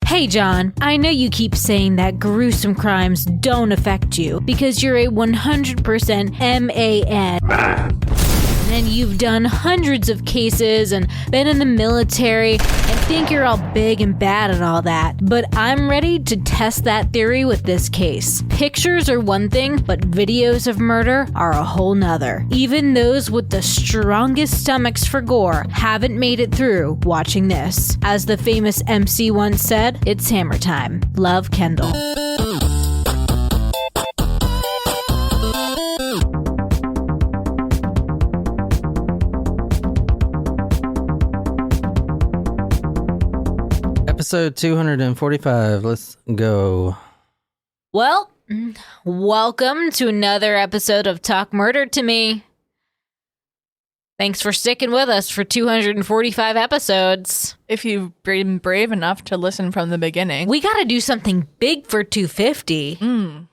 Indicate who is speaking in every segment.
Speaker 1: Hey John, I know you keep saying that gruesome crimes don't affect you because you're a 100% MAN. And you've done hundreds of cases and been in the military and think you're all big and bad and all that. But I'm ready to test that theory with this case. Pictures are one thing, but videos of murder are a whole nother. Even those with the strongest stomachs for gore haven't made it through watching this. As the famous MC once said, it's hammer time. Love, Kendall.
Speaker 2: Episode 245. Let's go.
Speaker 1: Well, welcome to another episode of Talk Murder to Me. Thanks for sticking with us for 245 episodes.
Speaker 3: If you've been brave enough to listen from the beginning.
Speaker 1: We got to do something big for 250.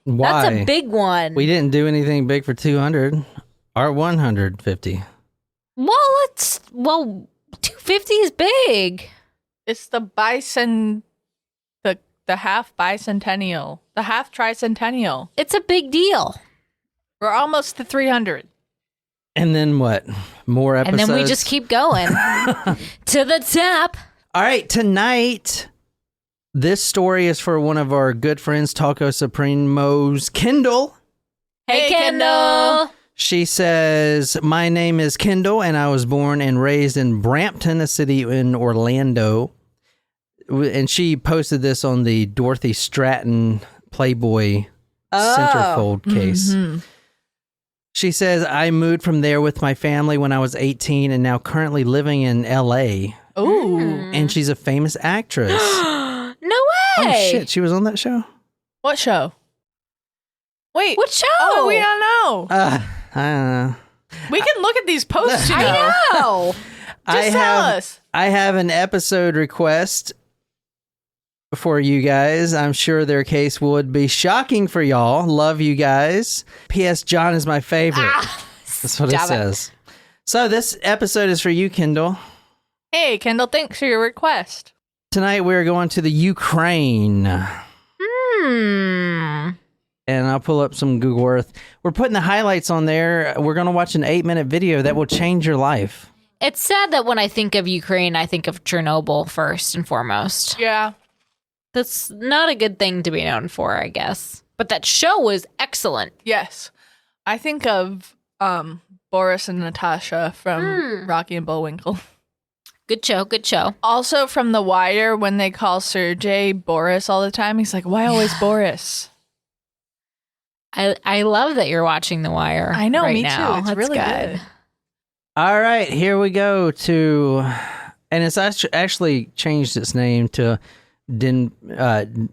Speaker 2: Why?
Speaker 1: That's a big one.
Speaker 2: We didn't do anything big for 200 or 150.
Speaker 1: Well, 250 is big.
Speaker 3: It's the the half bicentennial, the half tricentennial.
Speaker 1: It's a big deal.
Speaker 3: We're almost to 300.
Speaker 2: And then what? More episodes?
Speaker 1: And then we just keep going to the top.
Speaker 2: All right, tonight, this story is for one of our good friends, Taco Supremos, Kendall.
Speaker 1: Hey, Kendall.
Speaker 2: She says, my name is Kendall, and I was born and raised in Brampton, a city in Orlando. And she posted this on the Dorothy Stratton Playboy centerfold case. Mm-hmm. She says, I moved from there with my family when I was 18 and now currently living in L.A.
Speaker 3: Ooh.
Speaker 2: And she's a famous actress.
Speaker 1: No way.
Speaker 2: Oh, shit. She was on that show?
Speaker 3: What show? Wait.
Speaker 1: What show?
Speaker 3: Oh, we don't know.
Speaker 2: I don't know.
Speaker 3: We can look at these posts, you know.
Speaker 1: I know.
Speaker 3: Just tell us.
Speaker 2: I have an episode request for you guys. I'm sure their case would be shocking for y'all. Love you guys. P.S. John is my favorite. That's what it says. So this episode is for you, Kendall.
Speaker 3: Hey, Kendall, thanks for your request.
Speaker 2: Tonight we're going to the Ukraine. And I'll pull up some Google Earth. We're putting the highlights on there. We're going to watch an 8-minute video that will change your life.
Speaker 1: It's sad that when I think of Ukraine, I think of Chernobyl first and foremost.
Speaker 3: Yeah.
Speaker 1: That's not a good thing to be known for, I guess. But that show was excellent.
Speaker 3: Yes. I think of Boris and Natasha from Rocky and Bullwinkle.
Speaker 1: Good show, good show.
Speaker 3: Also from The Wire, when they call Sergei Boris all the time, he's like, why always Boris?
Speaker 1: I love that you're watching The Wire.
Speaker 3: I know,
Speaker 1: right
Speaker 3: me
Speaker 1: now.
Speaker 3: too. It's
Speaker 1: That's
Speaker 3: really
Speaker 1: good.
Speaker 2: All right, here we go to, and it's actually changed its name to Dnepro.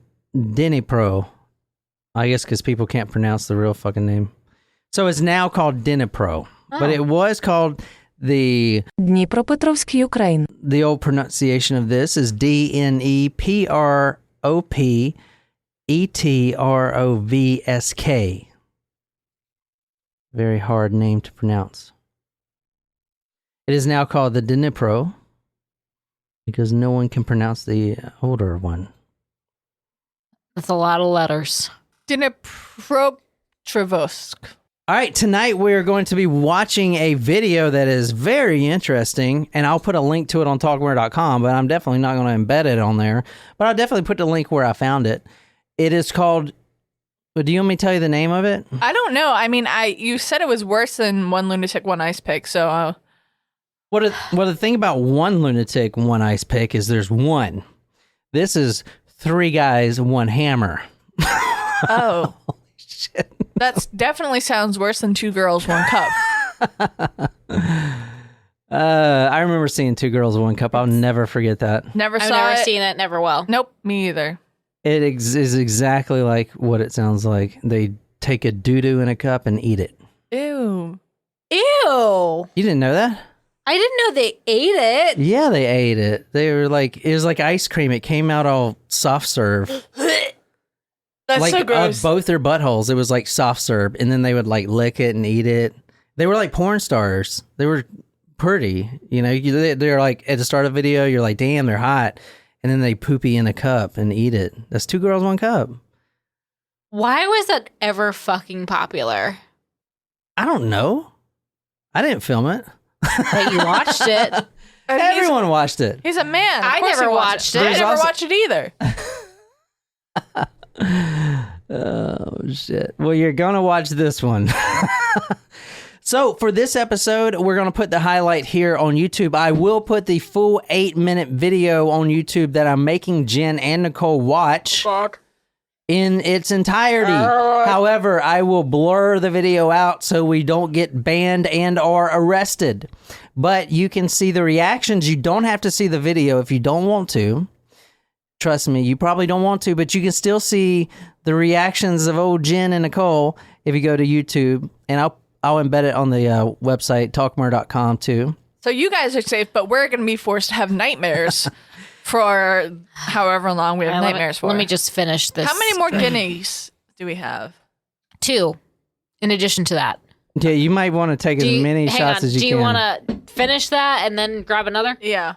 Speaker 2: I guess because people can't pronounce the real fucking name. So it's now called Dnepro, but it was called the
Speaker 4: Dnepropetrovsk, Ukraine.
Speaker 2: The old pronunciation of this is Dnepropetrovsk. Very hard name to pronounce. It is now called the Dnipro because no one can pronounce the older one.
Speaker 1: That's a lot of letters.
Speaker 3: Dnepropetrovsk.
Speaker 2: All right, tonight we're going to be watching a video that is very interesting, and I'll put a link to it on talkmurder.com, but I'm definitely not going to embed it on there. But I'll definitely put the link where I found it. It is called... Do you want me to tell you the name of it?
Speaker 3: I don't know. I mean, you said it was worse than One Lunatic, One Ice Pick, so...
Speaker 2: Well, the thing about One Lunatic, One Ice Pick is there's one. This is 3 guys, 1 hammer.
Speaker 3: Oh.
Speaker 2: Holy shit.
Speaker 3: That definitely sounds worse than 2 girls, 1 cup.
Speaker 2: I remember seeing 2 girls, 1 cup. I'll never forget that.
Speaker 1: I've never seen that, never will.
Speaker 3: Nope, me either.
Speaker 2: It is exactly like what it sounds like. They take a doo-doo in a cup and eat it.
Speaker 3: Ew.
Speaker 1: Ew.
Speaker 2: You didn't know that?
Speaker 1: I didn't know they ate it.
Speaker 2: Yeah, they ate it. They were like, it was like ice cream. It came out all soft serve.
Speaker 3: That's
Speaker 2: like,
Speaker 3: so gross.
Speaker 2: Both their buttholes, it was like soft serve. And then they would like lick it and eat it. They were like porn stars. They were pretty. You know, they're like, at the start of the video, you're like, damn, they're hot. and then they poopy in a cup and eat it. That's 2 girls, 1 cup.
Speaker 1: Why was that ever fucking popular?
Speaker 2: I don't know. I didn't film it.
Speaker 1: But you watched it.
Speaker 2: Everyone watched it.
Speaker 3: He's a man. Of
Speaker 1: I
Speaker 3: course
Speaker 1: never
Speaker 3: he
Speaker 1: watched it.
Speaker 3: I
Speaker 1: There's
Speaker 3: never
Speaker 2: also-
Speaker 3: watched it either.
Speaker 2: Oh, shit. Well, you're going to watch this one. So for this episode, we're going to put the highlight here on YouTube. I will put the full 8-minute video on YouTube that I'm making Jen and Nicole watch in its entirety. However, I will blur the video out so we don't get banned and or arrested. But you can see the reactions. You don't have to see the video if you don't want to. Trust me, you probably don't want to, but you can still see the reactions of old Jen and Nicole if you go to YouTube. And I'll embed it on the website, talkmore.com, too.
Speaker 3: So you guys are safe, but we're going to be forced to have nightmares for however long we have nightmares for.
Speaker 1: Let me just finish this.
Speaker 3: How many more guineas do we have?
Speaker 1: 2, in addition to that.
Speaker 2: Yeah, you might want to take as many shots as you can.
Speaker 1: Do you want to finish that and then grab another?
Speaker 3: Yeah.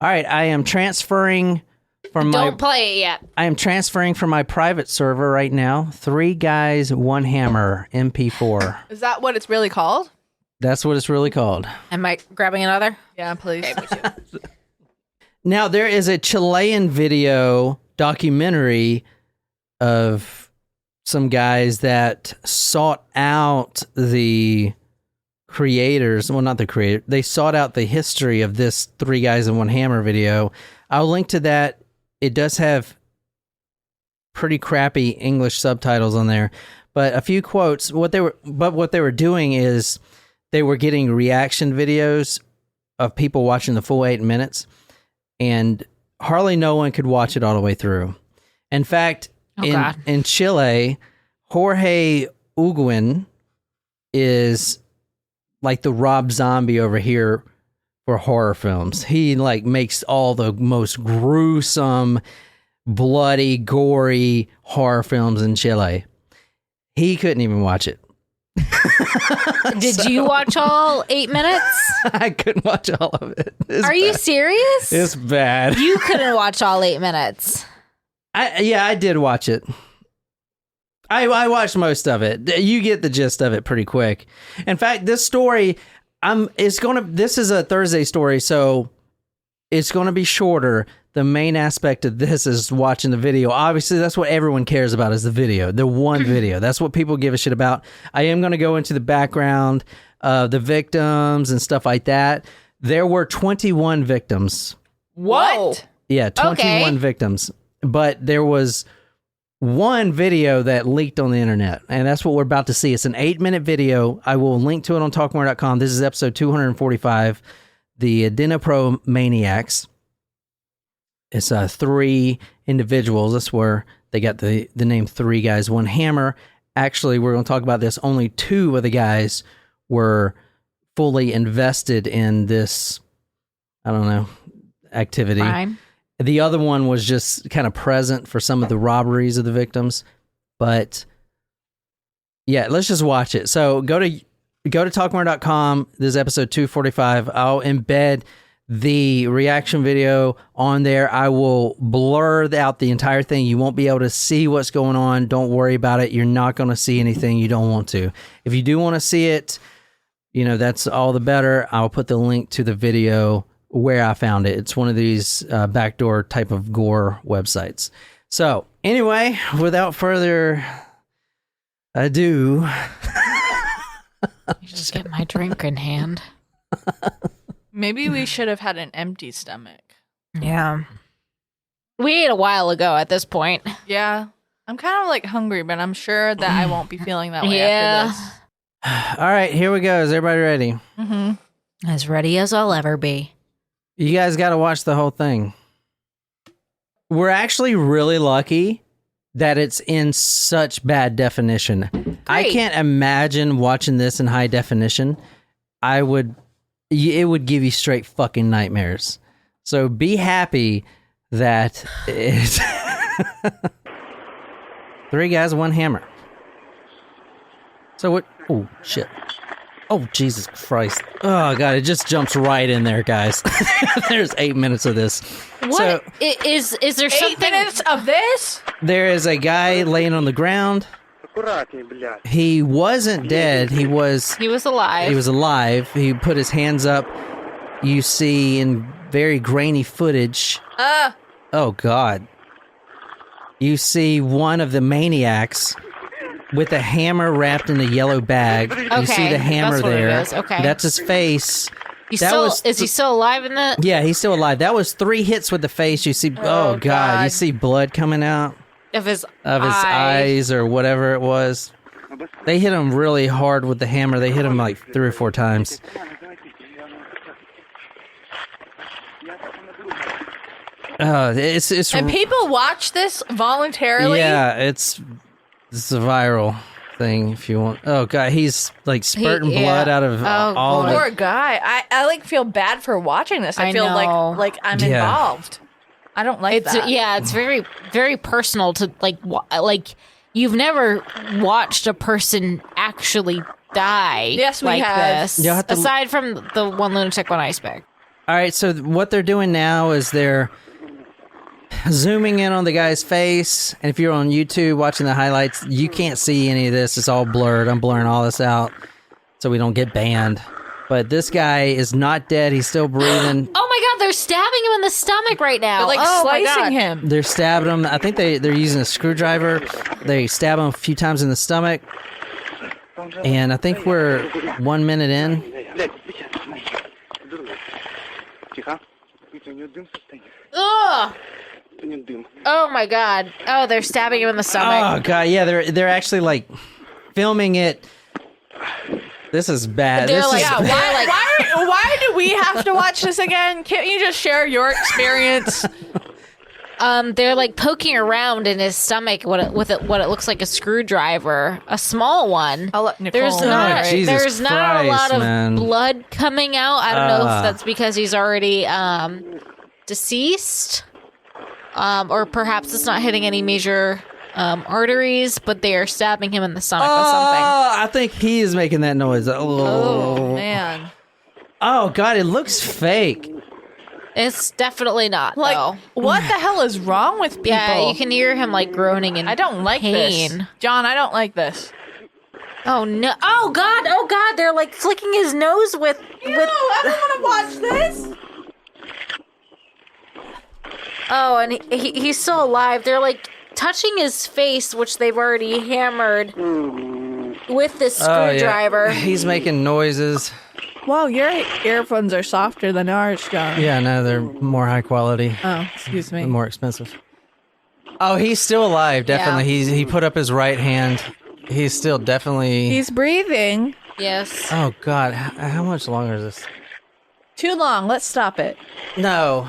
Speaker 2: All right, I am transferring from
Speaker 1: Don't play it yet.
Speaker 2: I am transferring from my private server right now. 3 guys, 1 hammer, MP4.
Speaker 3: Is that what it's really called?
Speaker 2: That's what it's really called.
Speaker 1: Am I grabbing another?
Speaker 3: Yeah, please.
Speaker 2: Now, there is a Chilean video documentary of some guys that sought out the creators. Well, not the creator. They sought out the history of this 3 guys and 1 hammer video. I'll link to that. It does have pretty crappy English subtitles on there, but a few quotes. What they were doing is they were getting reaction videos of people watching the full 8 minutes, and hardly no one could watch it all the way through. In fact, in Chile, Jorge Uguin is like the Rob Zombie over here for horror films. He like makes all the most gruesome, bloody, gory horror films in Chile. He couldn't even watch it.
Speaker 1: Did you watch all 8 minutes?
Speaker 2: I couldn't watch all of it.
Speaker 1: Are you serious?
Speaker 2: It's bad.
Speaker 1: You couldn't watch all 8 minutes.
Speaker 2: I did watch it. I watched most of it. You get the gist of it pretty quick. In fact, this story, this is a Thursday story, so it's going to be shorter. The main aspect of this is watching the video. Obviously, that's what everyone cares about is the video, the one video. That's what people give a shit about. I am going to go into the background of the victims and stuff like that. There were 21 victims.
Speaker 3: What?
Speaker 2: Yeah, 21 victims. But there was one video that leaked on the internet, and that's what we're about to see. It's an 8-minute video. I will link to it on talkmore.com. This is episode 245, the Dnepropetrovsk Maniacs. It's 3 individuals. That's where they got the name 3 guys, 1 hammer. Actually, we're going to talk about this. Only 2 of the guys were fully invested in this, I don't know, activity.
Speaker 1: Crime.
Speaker 2: The other one was just kind of present for some of the robberies of the victims. But yeah, let's just watch it. So go to talkmore.com. This is episode 245. I'll embed the reaction video on there. I will blur out the entire thing. You won't be able to see what's going on. Don't worry about it. You're not going to see anything you don't want to. If you do want to see it, that's all the better. I'll put the link to the video where I found it. It's one of these backdoor type of gore websites. So anyway, without further ado,
Speaker 1: You just get my drink in hand.
Speaker 3: Maybe we should have had an empty stomach.
Speaker 1: Yeah. We ate a while ago at this point.
Speaker 3: Yeah. I'm kind of like hungry, but I'm sure that I won't be feeling that way
Speaker 1: Yeah.
Speaker 3: after
Speaker 2: all right, here we go. Is everybody ready?
Speaker 3: this. Mm-hmm.
Speaker 1: As ready as I'll ever be.
Speaker 2: You guys got to watch the whole thing. We're actually really lucky that it's in such bad definition. I can't imagine watching this in high definition. It would give you straight fucking nightmares. So be happy that it's 3 guys, 1 hammer. So what? Oh, shit. Oh, Jesus Christ. Oh, God, it just jumps right in there, guys. There's 8 minutes of this.
Speaker 1: What?
Speaker 2: So,
Speaker 1: Is there
Speaker 3: 8
Speaker 1: something?
Speaker 3: minutes of this?
Speaker 2: there is a guy laying on the ground. He wasn't dead. He was
Speaker 1: alive.
Speaker 2: He was alive. He put his hands up. You see in very grainy footage. Oh, God. You see one of the maniacs with a hammer wrapped in a yellow bag. You see the hammer
Speaker 1: that's what
Speaker 2: there.
Speaker 1: It is. Okay.
Speaker 2: That's his face.
Speaker 1: Is he still alive in the?
Speaker 2: Yeah, he's still alive. That was 3 hits with the face. You see, oh, God. You see blood coming out
Speaker 1: Of his
Speaker 2: eyes or whatever it was. They hit him really hard with the hammer. They hit him like 3 or 4 times. It's
Speaker 3: And people watch this voluntarily?
Speaker 2: Yeah, it's a viral thing if you want. Oh, God, he's like spurting blood out of all of it.
Speaker 3: Poor guy. I like feel bad for watching this. I feel
Speaker 1: know.
Speaker 3: like I'm involved. I don't like that.
Speaker 1: Yeah, it's very, very personal to like you've never watched a person actually die.
Speaker 3: Yes, we
Speaker 1: like
Speaker 3: have.
Speaker 1: this.
Speaker 2: You'll have to
Speaker 1: Aside from the one lunatic, one iceberg.
Speaker 2: All right, so what they're doing now is they're zooming in on the guy's face, and if you're on YouTube watching the highlights, you can't see any of this. It's all blurred. I'm blurring all this out so we don't get banned. But this guy is not dead. He's still breathing.
Speaker 1: Oh my God, they're stabbing him in the stomach right now.
Speaker 3: They're slicing him.
Speaker 2: They're stabbing him. I think they're using a screwdriver. They stab him a few times in the stomach. And I think we're 1 minute in.
Speaker 1: Ugh. Oh my God. Oh, they're stabbing him in the stomach.
Speaker 2: Oh, God, yeah, they're actually, like, filming it. This is bad.
Speaker 1: They're
Speaker 2: This
Speaker 1: like,
Speaker 2: is
Speaker 3: Why do we have to watch this again? Can't you just share your experience?
Speaker 1: They're like poking around in his stomach what it looks like a screwdriver, a small one.
Speaker 3: I'll let Nicole
Speaker 1: There's
Speaker 3: know.
Speaker 1: not
Speaker 2: Jesus
Speaker 1: there's not a lot
Speaker 2: Christ,
Speaker 1: of
Speaker 2: man.
Speaker 1: blood coming out. I don't know if that's because he's already deceased, or perhaps it's not hitting any major arteries, but they are stabbing him in the stomach with something.
Speaker 2: I think he is making that noise.
Speaker 3: Oh, man.
Speaker 2: Oh, God, it looks fake.
Speaker 1: It's definitely not.
Speaker 3: Like,
Speaker 1: though.
Speaker 3: what the hell is wrong with people?
Speaker 1: Yeah, you can hear him like groaning in
Speaker 3: I don't like
Speaker 1: pain.
Speaker 3: this. John, I don't like this.
Speaker 1: Oh no! Oh God! They're like flicking his nose with.
Speaker 3: I don't want to watch this.
Speaker 1: Oh, and he's still alive. They're like touching his face, which they've already hammered with this screwdriver.
Speaker 2: Yeah. He's making noises.
Speaker 3: Wow, your earphones are softer than ours, John.
Speaker 2: Yeah, no, they're more high quality.
Speaker 3: Oh, excuse me.
Speaker 2: More expensive. Oh, he's still alive, definitely.
Speaker 1: Yeah.
Speaker 2: He put up his right hand. He's still definitely...
Speaker 3: He's breathing.
Speaker 1: Yes.
Speaker 2: Oh, God. How much longer is this?
Speaker 3: Too long. Let's stop it.
Speaker 2: No.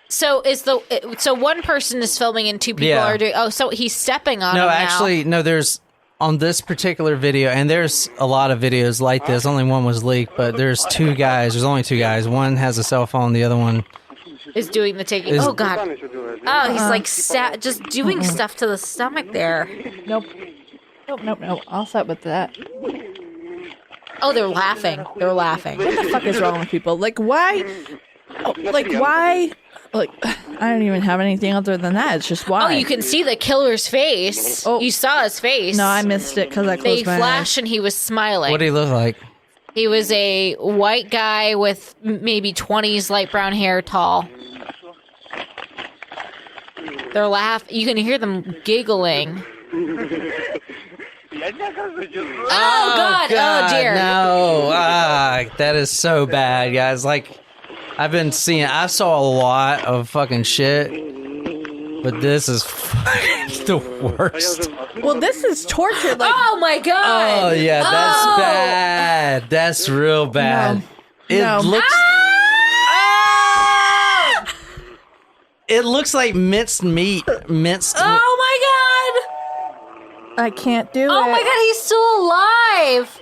Speaker 1: So one person is filming and 2 people are doing. Oh, so he's stepping on him now.
Speaker 2: No, actually, no. There's on this particular video, and there's a lot of videos like this. Only one was leaked, but there's 2 guys. There's only 2 guys. One has a cell phone. The other one
Speaker 1: is doing the taking. Oh God. Oh, he's like just doing stuff to the stomach there.
Speaker 3: Nope. I'll stop with that.
Speaker 1: Oh, they're laughing. They're laughing.
Speaker 3: What the fuck is wrong with people? Like, why? Why? Like, I don't even have anything other than that. It's just why.
Speaker 1: Oh, you can see the killer's face.
Speaker 3: Oh.
Speaker 1: You saw his face.
Speaker 3: No, I missed it because I
Speaker 1: They
Speaker 3: closed my eyes.
Speaker 1: flashed and he was smiling.
Speaker 2: What did he look like?
Speaker 1: He was a white guy with maybe 20s light brown hair, tall. They're laughing. You can hear them giggling. Oh, God. Oh, dear.
Speaker 2: No. That is so bad, guys. Like, I saw a lot of fucking shit, but this is fucking the worst.
Speaker 3: Well, this is torture. Like,
Speaker 1: Oh, my God.
Speaker 2: Oh, yeah, that's bad. That's real bad.
Speaker 3: No.
Speaker 2: It looks... It looks like minced meat. Minced...
Speaker 1: Oh, my God.
Speaker 3: I can't do it.
Speaker 1: Oh, my God. He's still alive.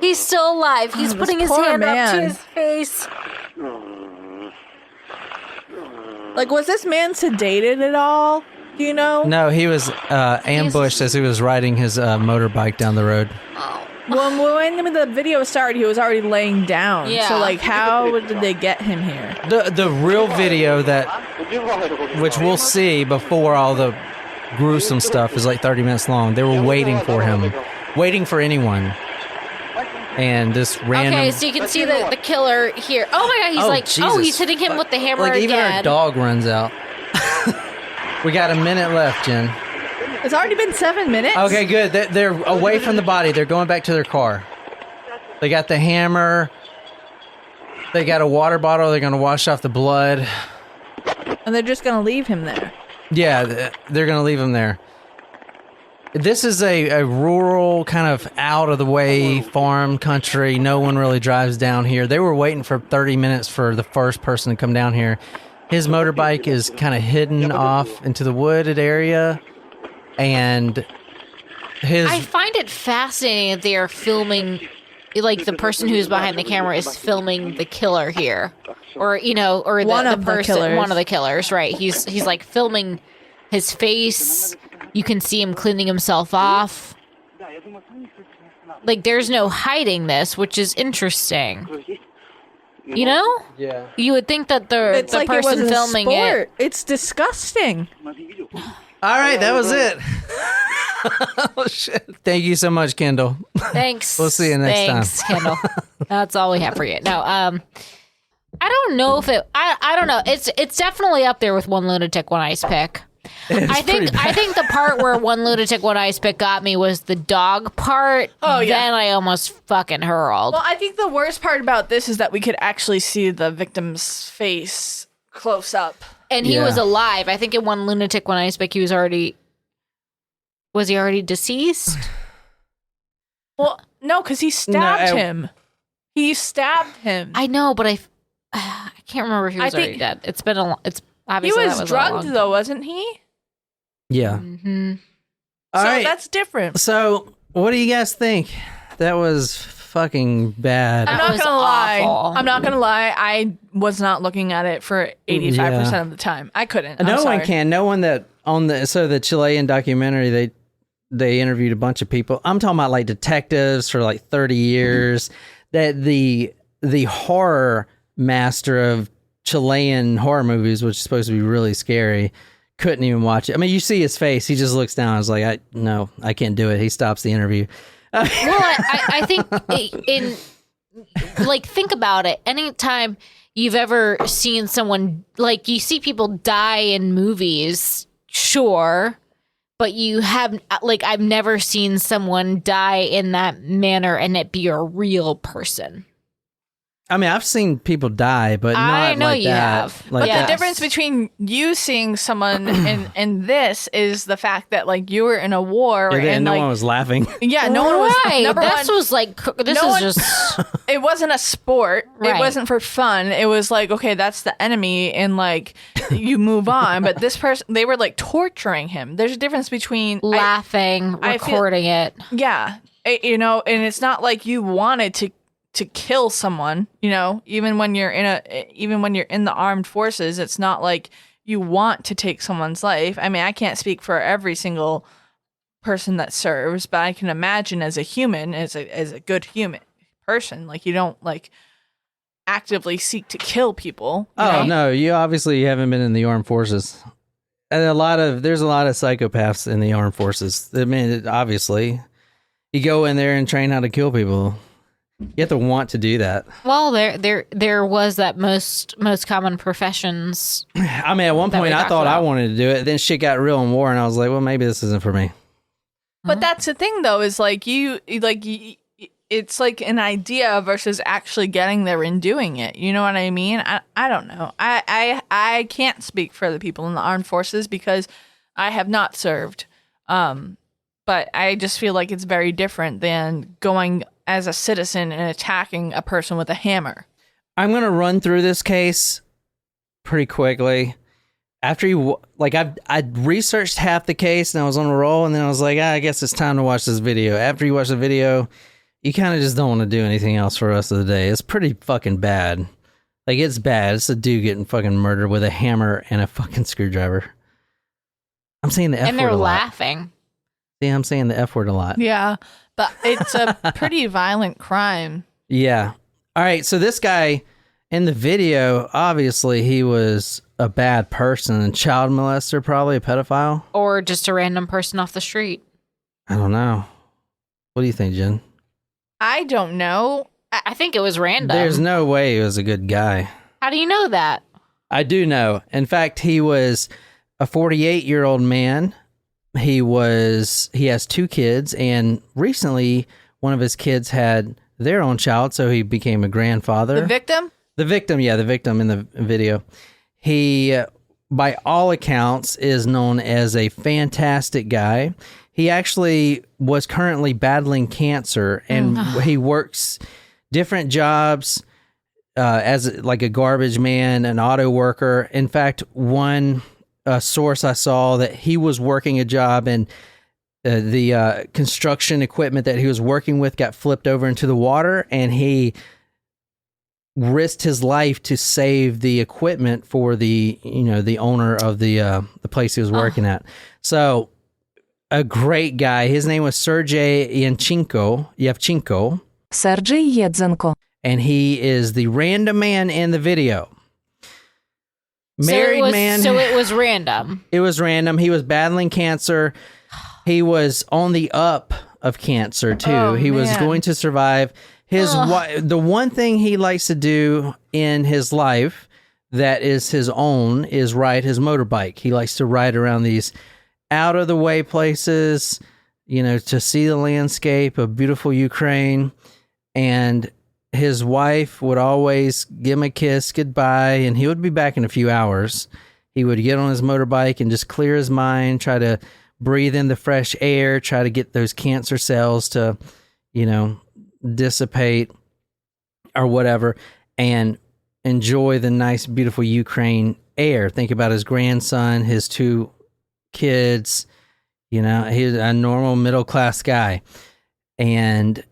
Speaker 1: He's still alive. He's
Speaker 3: this
Speaker 1: putting his
Speaker 3: poor
Speaker 1: hand up
Speaker 3: man.
Speaker 1: to his face.
Speaker 3: Like, was this man sedated at all? Do you know?
Speaker 2: No, he was ambushed as he was riding his motorbike down the road.
Speaker 3: When the video started, he was already laying down.
Speaker 1: Yeah.
Speaker 3: So, like, how did they get him here?
Speaker 2: The real video which we'll see before all the gruesome stuff, is like 30 minutes long. They were waiting for him, waiting for anyone. And this random...
Speaker 1: Okay, so you can see the killer here. Oh my god,
Speaker 2: Jesus.
Speaker 1: he's hitting him with the hammer
Speaker 2: like,
Speaker 1: again.
Speaker 2: Even our dog runs out. We got a minute left, Jen.
Speaker 3: It's already been 7 minutes?
Speaker 2: Okay, good. They're away from the body. They're going back to their car. They got the hammer. They got a water bottle. They're going to wash off the blood.
Speaker 3: And they're just going to leave him there.
Speaker 2: Yeah, they're going to leave him there. This is a rural, kind of out-of-the-way farm country. No one really drives down here. They were waiting for 30 minutes for the first person to come down here. His motorbike is kind of hidden off into the wooded area. And
Speaker 1: I find it fascinating that they are filming, like the person who's behind the camera is filming the killer here, or
Speaker 3: one of the
Speaker 1: killers, right? He's like filming his face. You can see him cleaning himself off. Like there's no hiding this, which is interesting. You know?
Speaker 2: Yeah.
Speaker 1: You would think that the
Speaker 3: like
Speaker 1: person
Speaker 3: it was
Speaker 1: filming
Speaker 3: a sport.
Speaker 1: it.
Speaker 3: It's disgusting.
Speaker 2: All right, that was it. Oh, shit. Thank you so much, Kendall.
Speaker 1: Thanks.
Speaker 2: We'll see you next time.
Speaker 1: Thanks, Kendall. That's all we have for you. No, I don't know if it. I don't know. It's definitely up there with One Lunatic, One Ice Pick. I think the part where One Lunatic, One Ice Pick got me was the dog part.
Speaker 3: Oh yeah.
Speaker 1: Then I almost fucking hurled.
Speaker 3: Well, I think the worst part about this is that we could actually see the victim's face close up.
Speaker 1: And he was alive. I think in One Lunatic, One Ice Pick, he was already... Was he already deceased?
Speaker 3: Well, no, because he stabbed him. He stabbed him.
Speaker 1: I know, but I can't remember if he was already dead. It's been a... It's obviously
Speaker 3: he was drugged, though, wasn't he?
Speaker 2: Yeah.
Speaker 1: Mm-hmm.
Speaker 2: All
Speaker 3: so
Speaker 2: right.
Speaker 3: that's different.
Speaker 2: So, what do you guys think? That was fucking bad.
Speaker 3: I'm not gonna lie. I was not looking at it for 85% of the time. I couldn't.
Speaker 2: No one can. No one that on the Chilean documentary they interviewed a bunch of people. I'm talking about like detectives for like 30 years. That the horror master of Chilean horror movies, which is supposed to be really scary, couldn't even watch it. I mean, you see his face. He just looks down. I was like, I can't do it. He stops the interview.
Speaker 1: Well, I think think about it. Anytime you've ever seen someone, like you see people die in movies, sure, but you have, like, I've never seen someone die in that manner and it be a real person.
Speaker 2: I mean, I've seen people die, but not
Speaker 1: I know
Speaker 2: like
Speaker 1: you
Speaker 2: that.
Speaker 1: have.
Speaker 2: Like
Speaker 3: But
Speaker 2: that.
Speaker 3: the difference between you seeing someone and this is the fact that like you were in a war
Speaker 2: and no
Speaker 3: like,
Speaker 2: one was laughing.
Speaker 3: Yeah, no one was. Number
Speaker 1: This
Speaker 3: one,
Speaker 1: was like, this
Speaker 3: no
Speaker 1: is
Speaker 3: one-
Speaker 1: just...
Speaker 3: it wasn't a sport.
Speaker 1: Right.
Speaker 3: It wasn't for fun. It was like, okay, that's the enemy, and like you move on. But this person, they were like torturing him. There's a difference between
Speaker 1: laughing,
Speaker 3: I feel-
Speaker 1: recording it.
Speaker 3: Yeah, and it's not like you wanted to kill someone, even when you're in the armed forces, it's not like you want to take someone's life. I mean, I can't speak for every single person that serves, but I can imagine as a human, as a good human person, like you don't like actively seek to kill people.
Speaker 2: Oh no, you obviously haven't been in the armed forces. And there's a lot of psychopaths in the armed forces. I mean, obviously, you go in there and train how to kill people. You have to want to do that.
Speaker 1: Well, there was that most common professions.
Speaker 2: I mean, at one point I thought I wanted to do it. Then shit got real in war, and I was like, well, maybe this isn't for me.
Speaker 3: But that's the thing, though, is like it's like an idea versus actually getting there and doing it. You know what I mean? I don't know. I can't speak for the people in the armed forces because I have not served. But I just feel like it's very different than going as a citizen and attacking a person with a hammer.
Speaker 2: I'm going to run through this case pretty quickly. After I researched half the case and I was on a roll, and then I was like, I guess it's time to watch this video. After you watch the video, you kind of just don't want to do anything else for the rest of the day. It's pretty fucking bad. Like, it's bad. It's a dude getting fucking murdered with a hammer and a fucking screwdriver. I'm saying the F
Speaker 1: And
Speaker 2: word
Speaker 1: they're
Speaker 2: a lot.
Speaker 1: laughing.
Speaker 2: See, I'm saying the F word a lot.
Speaker 3: Yeah, but it's a pretty violent crime.
Speaker 2: Yeah. All right. So this guy in the video, obviously he was a bad person, a child molester, probably a pedophile.
Speaker 1: Or just a random person off the street.
Speaker 2: I don't know. What do you think, Jen?
Speaker 3: I don't know.
Speaker 1: I think it was random.
Speaker 2: There's no way he was a good guy.
Speaker 1: How do you know that?
Speaker 2: I do know. In fact, he was a 48-year-old man. He has 2 kids, and recently one of his kids had their own child, so he became a grandfather.
Speaker 3: The victim?
Speaker 2: The victim in the video. He, by all accounts, is known as a fantastic guy. He actually was currently battling cancer, and he works different jobs as like a garbage man, an auto worker. In fact, one source I saw that he was working a job and the construction equipment that he was working with got flipped over into the water, and he risked his life to save the equipment for the owner of the place he was working at. So a great guy. His name was Sergei Yavchenko.
Speaker 4: Sergei Yavchenko.
Speaker 2: And he is the random man in the video. Married man.
Speaker 1: So it was random.
Speaker 2: It was random. He was battling cancer. He was on the up of cancer too.
Speaker 3: Oh,
Speaker 2: he was
Speaker 3: man.
Speaker 2: going to survive. The one thing he likes to do in his life that is his own is ride his motorbike. He likes to ride around these out of the way places, to see the landscape of beautiful Ukraine. And his wife would always give him a kiss goodbye, and he would be back in a few hours. He would get on his motorbike and just clear his mind, try to breathe in the fresh air, try to get those cancer cells to, dissipate or whatever, and enjoy the nice, beautiful Ukraine air. Think about his grandson, his 2 kids. He's a normal middle-class guy. And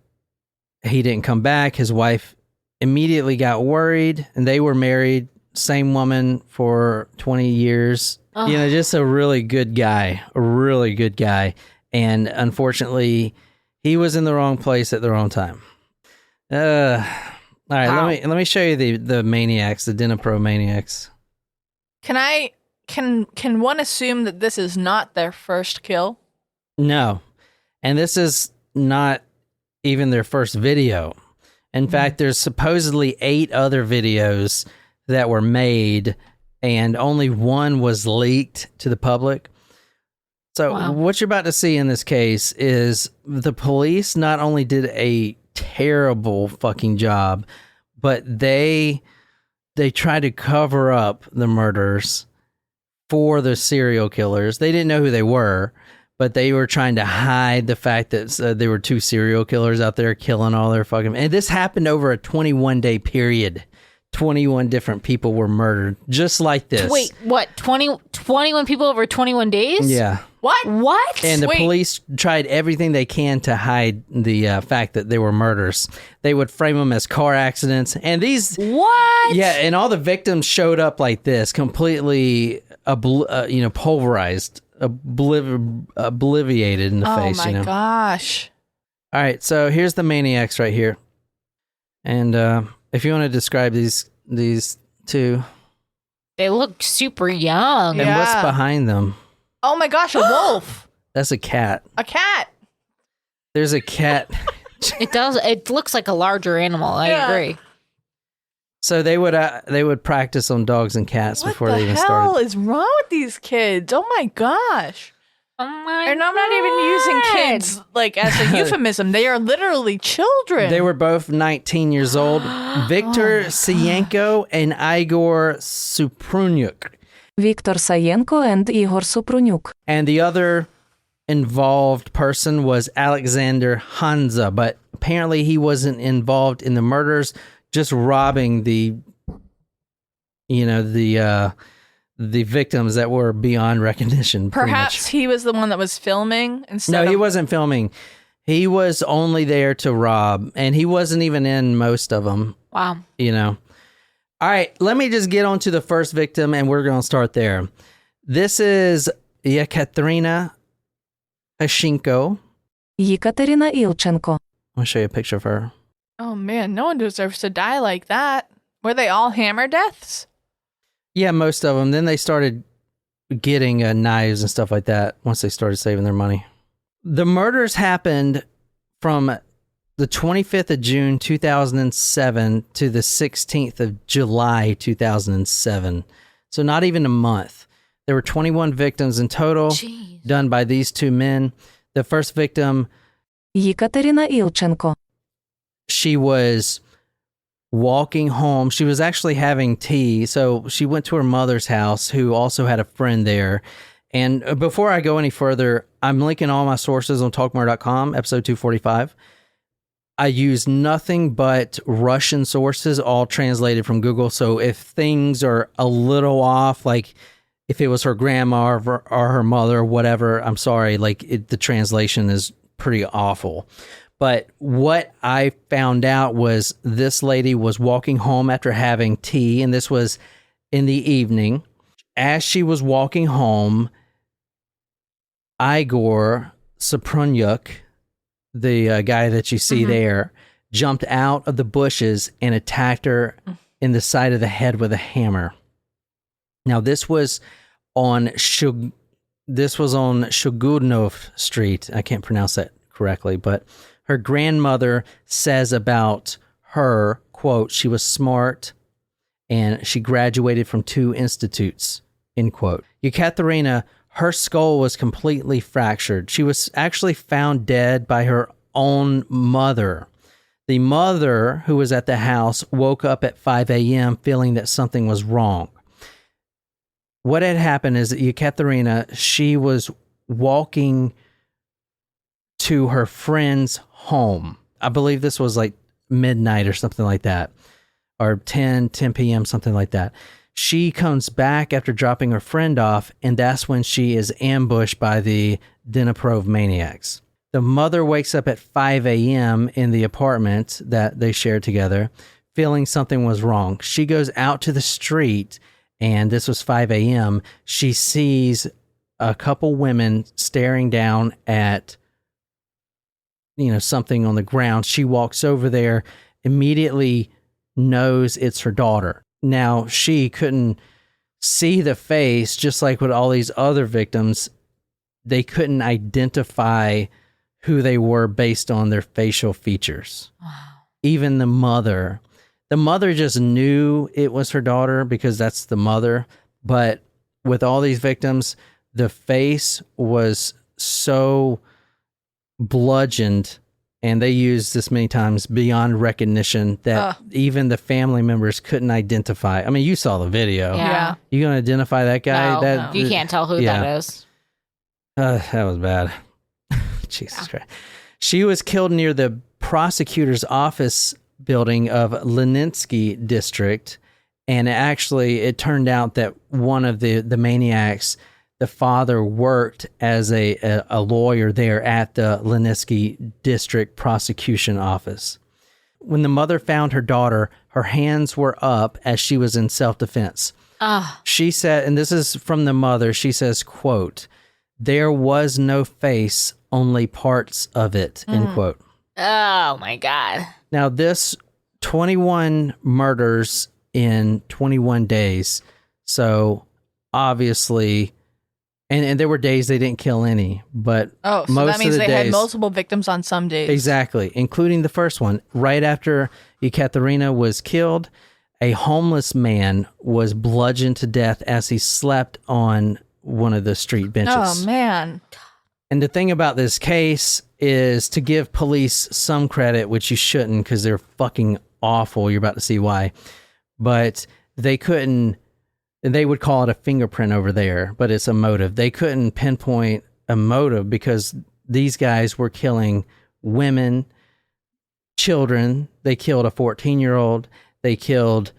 Speaker 2: he didn't come back. His wife immediately got worried, and they were married, same woman for 20 years. Just a really good guy, And unfortunately, he was in the wrong place at the wrong time. All right,
Speaker 1: Wow.
Speaker 2: let me show you the maniacs, the Dnepro Maniacs.
Speaker 3: Can one assume that this is not their first kill?
Speaker 2: No, and this is not even their first video. In fact, there's supposedly 8 other videos that were made, and only one was leaked to the public. So
Speaker 1: Wow.
Speaker 2: what you're about to see in this case is the police not only did a terrible fucking job, but they tried to cover up the murders for the serial killers. They didn't know who they were, but they were trying to hide the fact that there were 2 serial killers out there killing all their fucking... And this happened over a 21-day period. 21 different people were murdered, just like this.
Speaker 1: Wait, what? 21 people over 21 days?
Speaker 2: Yeah.
Speaker 1: What?
Speaker 2: And the
Speaker 3: Wait.
Speaker 2: police tried everything they can to hide the fact that they were murders. They would frame them as car accidents. And these...
Speaker 1: What?
Speaker 2: Yeah, and all the victims showed up like this, completely pulverized, obliviated in the face.
Speaker 3: Oh my gosh.
Speaker 2: All right, so here's the maniacs right here. And if you want to describe these 2,
Speaker 1: They look super young.
Speaker 2: and what's
Speaker 3: Yeah.
Speaker 2: behind them?
Speaker 3: Oh my gosh, a wolf.
Speaker 2: That's a cat.
Speaker 3: A cat.
Speaker 2: There's a cat.
Speaker 1: It looks like a larger animal. I
Speaker 3: Yeah.
Speaker 1: agree.
Speaker 2: So they would practice on dogs and cats
Speaker 3: What
Speaker 2: before
Speaker 3: the
Speaker 2: they even
Speaker 3: hell
Speaker 2: started.
Speaker 3: is wrong with these kids? Oh my gosh.
Speaker 1: Oh my
Speaker 3: And I'm not even using
Speaker 1: God.
Speaker 3: kids like as a euphemism. They are literally children.
Speaker 2: They were both 19 years old. Victor
Speaker 3: Oh
Speaker 2: Sayenko and Igor Suprunyuk.
Speaker 4: Viktor Sayenko and Igor Suprunyuk.
Speaker 2: And the other involved person was Alexander Hanzha, but apparently he wasn't involved in the murders, just robbing the victims that were beyond recognition. pretty
Speaker 3: Perhaps
Speaker 2: much.
Speaker 3: he was the one that was filming instead
Speaker 2: No,
Speaker 3: of...
Speaker 2: he wasn't filming. He was only there to rob, and he wasn't even in most of them.
Speaker 1: Wow.
Speaker 2: All right, let me just get on to the first victim, and we're going to start there. This is Yekaterina Hashenko.
Speaker 4: Єкатерина Ілченко.
Speaker 2: I'll show you a picture of her.
Speaker 3: Oh man, no one deserves to die like that. Were they all hammer deaths?
Speaker 2: Yeah, most of them. Then they started getting knives and stuff like that once they started saving their money. The murders happened from the 25th of June 2007 to the 16th of July 2007. So not even a month. There were 21 victims in total.
Speaker 1: Jeez.
Speaker 2: Done by these two men. The first victim,
Speaker 4: Єкатерина Ілченко.
Speaker 2: she was walking home. She was actually having tea. So she went to her mother's house, who also had a friend there. And before I go any further, I'm linking all my sources on talkmore.com, episode 245. I use nothing but Russian sources, all translated from Google. So if things are a little off, like if it was her grandma or her mother or whatever, I'm sorry, the translation is pretty awful. But what I found out was this lady was walking home after having tea, and this was in the evening. As she was walking home, Igor Suprunyuk, the guy that you see there, jumped out of the bushes and attacked her in the side of the head with a hammer. Now, this was on Shugudnov Street. I can't pronounce that correctly, but her grandmother says about her, quote, she was smart and she graduated from 2 institutes, end quote. Yekaterina, her skull was completely fractured. She was actually found dead by her own mother. The mother, who was at the house, woke up at 5 a.m. feeling that something was wrong. What had happened is that Yekaterina, she was walking to her friend's home. I believe this was like midnight or something like that, or 10 p.m., something like that. She comes back after dropping her friend off, and that's when she is ambushed by the Dnepropetrovsk Maniacs. The mother wakes up at 5 a.m. in the apartment that they shared together, feeling something was wrong. She goes out to the street, and this was 5 a.m. She sees a couple women staring down at, something on the ground. She walks over there, immediately knows it's her daughter. Now, she couldn't see the face, just like with all these other victims. They couldn't identify who they were based on their facial features. Wow. Even the mother just knew it was her daughter because that's the mother. But with all these victims, the face was so bludgeoned, and they used this many times, beyond recognition, that even the family members couldn't identify. I mean, you saw the video.
Speaker 3: Yeah.
Speaker 2: You gonna identify that guy?
Speaker 1: No, you can't tell who that is.
Speaker 2: That was bad. Jesus Christ. She was killed near the prosecutor's office building of Leninsky district. And it turned out that one of the maniacs, the father, worked as a lawyer there at the Leninsky district prosecution office. When the mother found her daughter, her hands were up as she was in self-defense. She said, and this is from the mother, she says, quote, "There was no face, only parts of it," end quote.
Speaker 1: Oh my God.
Speaker 2: Now, this 21 murders in 21 days. So obviously, and there were days they didn't kill any, but
Speaker 3: so
Speaker 2: most
Speaker 3: that means
Speaker 2: of the
Speaker 3: they
Speaker 2: days,
Speaker 3: had multiple victims on some days.
Speaker 2: Exactly, including the first one. Right after Yekaterina was killed, a homeless man was bludgeoned to death as he slept on one of the street benches.
Speaker 3: Oh, man.
Speaker 2: And the thing about this case is, to give police some credit, which you shouldn't because they're fucking awful. You're about to see why. But they would call it a fingerprint over there, but it's a motive. They couldn't pinpoint a motive because these guys were killing women, children. They killed a 14-year-old. They killed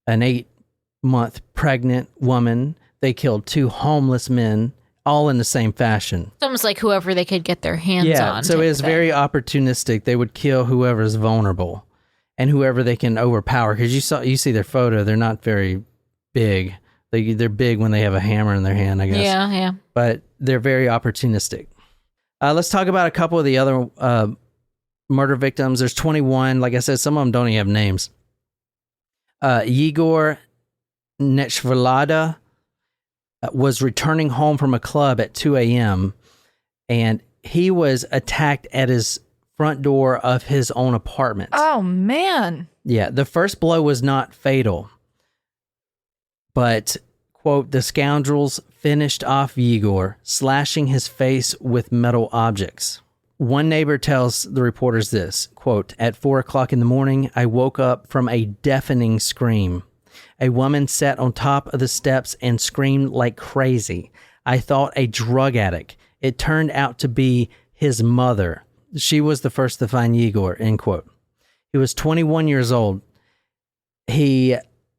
Speaker 2: an 8-month pregnant woman. They killed 2 homeless men, all in the same fashion.
Speaker 1: It's almost like whoever they could get their hands on.
Speaker 2: So it's very opportunistic. They would kill whoever's vulnerable and whoever they can overpower. Because you see their photo, they're not very big. They're big when they have a hammer in their hand, I guess.
Speaker 1: Yeah.
Speaker 2: But they're very opportunistic. Let's talk about a couple of the other murder victims. There's 21. Like I said, some of them don't even have names. Igor Nechvelada was returning home from a club at 2 a.m. and he was attacked at his front door of his own apartment.
Speaker 3: Oh, man.
Speaker 2: Yeah, the first blow was not fatal, but, quote, the scoundrels finished off Igor, slashing his face with metal objects. One neighbor tells the reporters this, quote, at 4 o'clock in the morning, I woke up from a deafening scream. A woman sat on top of the steps and screamed like crazy. I thought a drug addict. It turned out to be his mother. She was the first to find Igor, end quote. He was 21 years old. He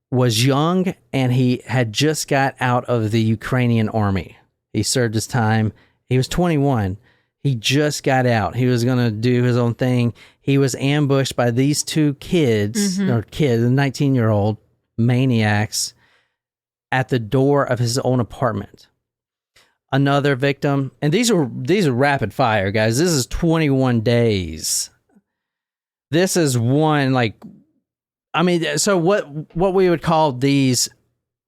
Speaker 2: was young and he had just got out of the Ukrainian army. He served his time. He was 21. He just got out. He was going to do his own thing. He was ambushed by these two kids, a 19-year-old maniacs at the door of his own apartment. Another victim, and these are rapid fire, guys. This is 21 days. This is one, so what we would call these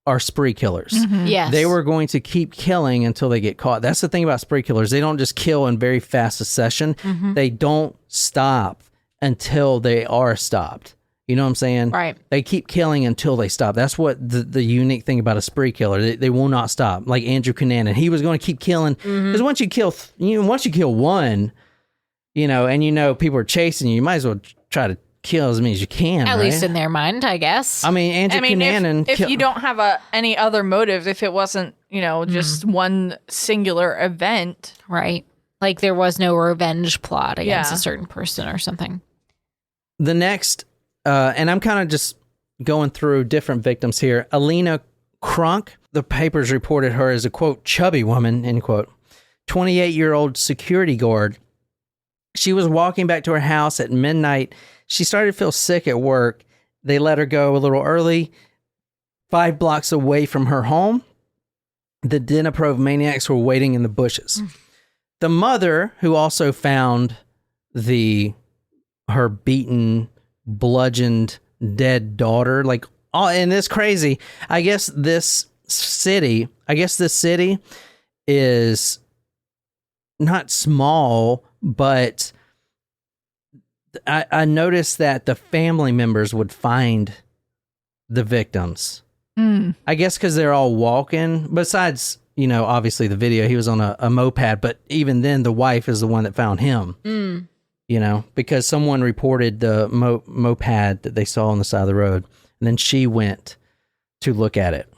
Speaker 2: are spree killers.
Speaker 3: Mm-hmm.
Speaker 1: Yes.
Speaker 2: They were going to keep killing until they get caught. That's the thing about spree killers. They don't just kill in very fast succession.
Speaker 1: Mm-hmm.
Speaker 2: They don't stop until they are stopped. You know what I'm saying?
Speaker 1: Right.
Speaker 2: They keep killing until they stop. That's what the unique thing about a spree killer. They will not stop. Like Andrew Cunanan, he was going to keep killing because once you kill one, and people are chasing you, you might as well try to kill as many as you can.
Speaker 1: At
Speaker 2: right?
Speaker 1: least in their mind, I guess.
Speaker 2: I mean, Andrew Cunanan.
Speaker 3: If you don't have any other motive, if it wasn't, just one singular event.
Speaker 1: Right. Like there was no revenge plot against
Speaker 3: Yeah.
Speaker 1: a certain person or something.
Speaker 2: The next, and I'm kind of just going through different victims here. Alina Kronk, the papers reported her as a, quote, chubby woman, end quote, 28-year-old security guard. She was walking back to her house at midnight. She started to feel sick at work. They let her go a little early. 5 blocks away from her home, the Dnepropetrovsk Maniacs were waiting in the bushes. The mother, who also found her beaten, bludgeoned, dead daughter, and it's crazy. I guess this city is not small, but I noticed that the family members would find the victims. I guess because they're all walking. Besides, obviously the video, he was on a moped, but even then the wife is the one that found him. Because someone reported the moped that they saw on the side of the road, and then she went to look at it.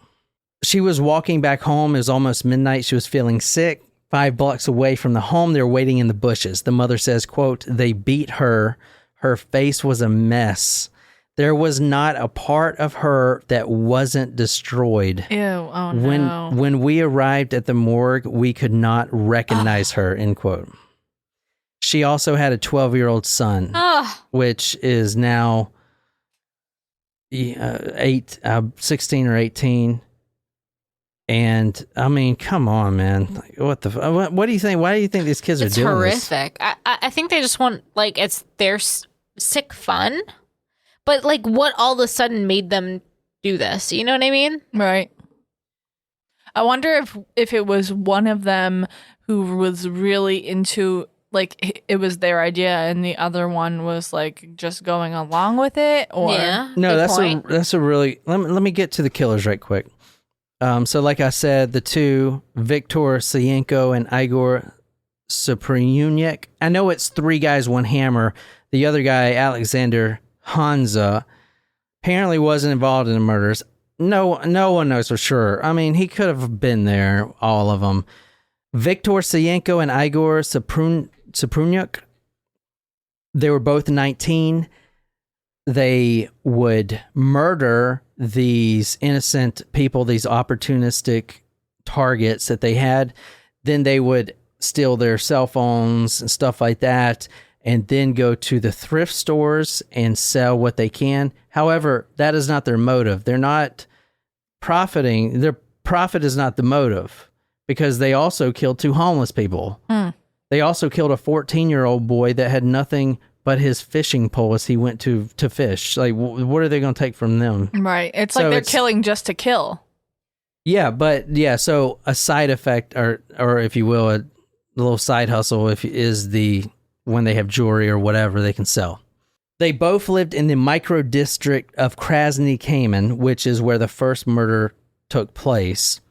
Speaker 2: She was walking back home. It was almost midnight. She was feeling sick. 5 blocks away from the home, they were waiting in the bushes. The mother says, quote, they beat her. Her face was a mess. There was not a part of her that wasn't destroyed.
Speaker 3: Ew, oh no.
Speaker 2: When we arrived at the morgue, we could not recognize her, end quote. She also had a 12-year-old son, which is now 16 or 18. And I mean, come on, man. What do you think? Why do you think these kids are doing
Speaker 1: horrific.
Speaker 2: this?
Speaker 1: I think they just want, it's their sick fun. But, what all of a sudden made them do this? You know what I mean?
Speaker 3: Right. I wonder if it was one of them who was really into, it was their idea and the other one was, just going along with it? Or
Speaker 1: Yeah.
Speaker 2: No, that's a really... Let me get to the killers right quick. So like I said, the two, Viktor Sayenko and Igor Suprunyuk. I know it's 3 guys, 1 hammer. The other guy, Alexander Hanzha, apparently wasn't involved in the murders. No one knows for sure. I mean, he could have been there, all of them. Viktor Sayenko and Igor Suprunyuk, they were both 19. They would murder these innocent people, these opportunistic targets that they had. Then they would steal their cell phones and stuff like that, and then go to the thrift stores and sell what they can. However, that is not their motive. They're not profiting. Their profit is not the motive. because they also killed 2 homeless people. They also killed a 14-year-old boy that had nothing but his fishing pole as he went to fish. Like, what are they going to take from them?
Speaker 3: Right. It's like they're killing just to kill.
Speaker 2: Yeah, but so a side effect, or if you will, a little side hustle, is when they have jewelry or whatever they can sell. They both lived in the micro district of Krasny Kamenny, which is where the first murder took place.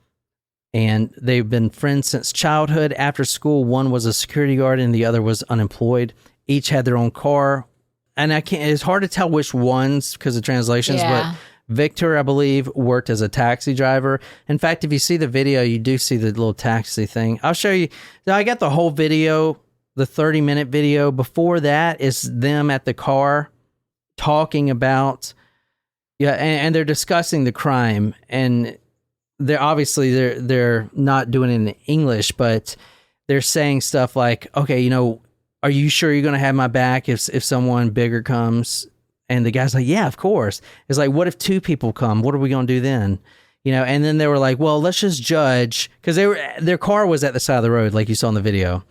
Speaker 2: And they've been friends since childhood. After school, one was a security guard and the other was unemployed. Each had their own car. And it's hard to tell which ones because of translations, but Viktor, I believe, worked as a taxi driver. In fact, if you see the video, you do see the little taxi thing. I'll show you. Now, I got the whole video, the 30-minute video. Before that is them at the car talking about, and they're discussing the crime. And they're obviously they're not doing it in English, but they're saying stuff like, okay, are you sure you're going to have my back if someone bigger comes? And the guy's like, yeah, of course. It's like, what if 2 people come? What are we going to do then? And then they were like, well, let's just judge, because their car was at the side of the road, like you saw in the video.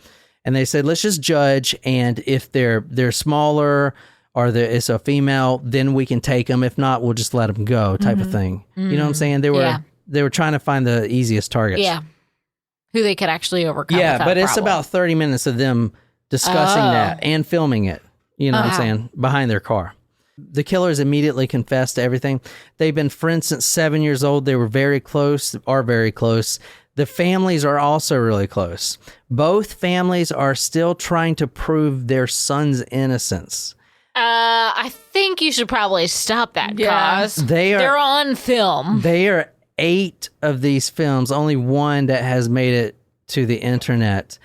Speaker 2: And they said, let's just judge. And if they're smaller or it's a female, then we can take them. If not, we'll just let them go, type of thing. You know what I'm saying? They were trying to find the easiest targets.
Speaker 1: Yeah. Who they could actually overcome.
Speaker 2: Yeah, but it's about 30 minutes of them discussing that and filming it. You know what I'm saying? Behind their car. The killers immediately confessed to everything. They've been friends since 7 years old. They were very close. The families are also really close. Both families are still trying to prove their son's innocence.
Speaker 1: I think you should probably stop that, cause they're on film.
Speaker 2: They are 8 of these films, only one that has made it to the internet.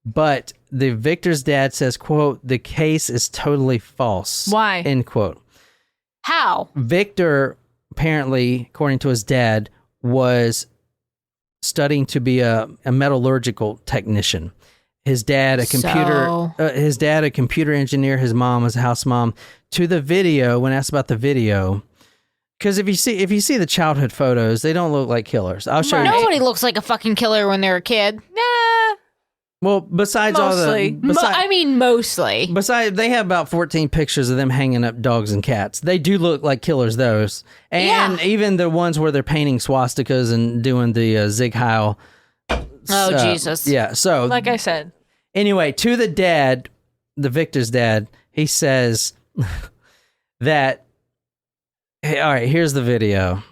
Speaker 2: But the Victor's dad says, quote, the case is totally false.
Speaker 3: Why?
Speaker 2: End quote.
Speaker 1: How?
Speaker 2: Victor, apparently, according to his dad, was studying to be a metallurgical technician. His dad, a computer engineer. His mom was a house mom. To the video, when asked about the video, because if you see the childhood photos, they don't look like killers. I'll show you.
Speaker 1: Nobody looks like a fucking killer when they're a kid.
Speaker 3: Nah.
Speaker 2: Well, besides
Speaker 3: Mostly.
Speaker 1: Mostly.
Speaker 2: Besides, they have about 14 pictures of them hanging up dogs and cats. They do look like killers, those. And even the ones where they're painting swastikas and doing the Zig Heil.
Speaker 1: Jesus.
Speaker 2: Yeah, so.
Speaker 3: Like I said.
Speaker 2: Anyway, to the dad, the Victor's dad, he says that, hey, all right, here's the video.